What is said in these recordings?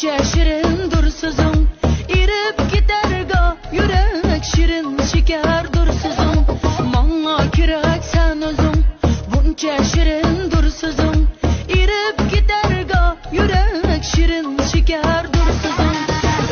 buncha shirindir so'zing, erib ketarga yurak shirin shekardir so'zing, menga kerak sen o'zing, buncha shirindir so'zing, erib ketarga yurak shirin shekardir so'zing,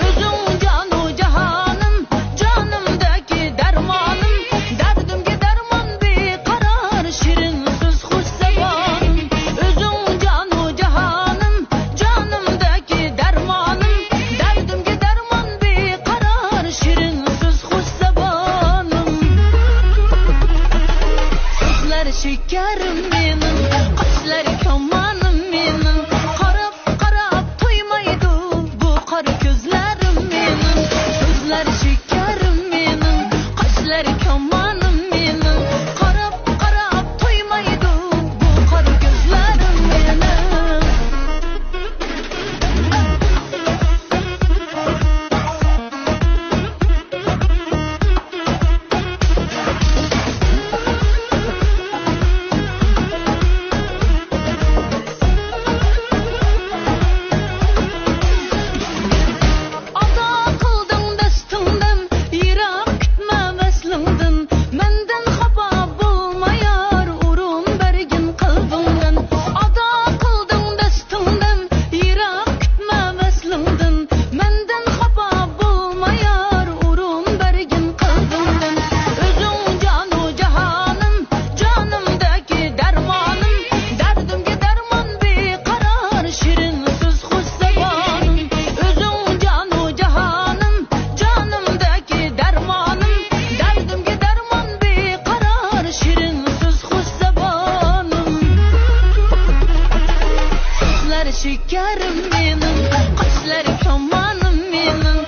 o'zing jonu jahonim, jonimdagi darmonim, dardimga darmon beqaror shirin so'z xush zabonim, o'zing jonu jahonim, jonimdagi darmonim, dardimga darmon beqaror shirin so'z xush zabonim, so'zlari shekarim mening, qoshlari kamonim mening, qarab qarab to'ymaydi bu qora ko'zlarim mening, so'zlari shekarim mening, qoshlari kamonim mening, qarab qarab to'ymaydi bu qora ko'zlarim mening. Ata qilding dastingdan, yiroq ketma vaslingdan, mendan xafa bo'lmayar urum bergin qalbingdan. Ata qilding dastingdan, yiroq ketma vaslingdan, mendan xafa bo'lmayar urum bergin qalbingdan. O'zing jonu jahonim, jonimdagi darmonim, dardimga darmon beqaror shirin so'z xush zabonim, o'zing jonu jahonim, jonimdagi darmonim, dardimga darmon beqaror shirin so'z xush zabonim, so'zlari shekarim mening, qoshlari kamonim mening,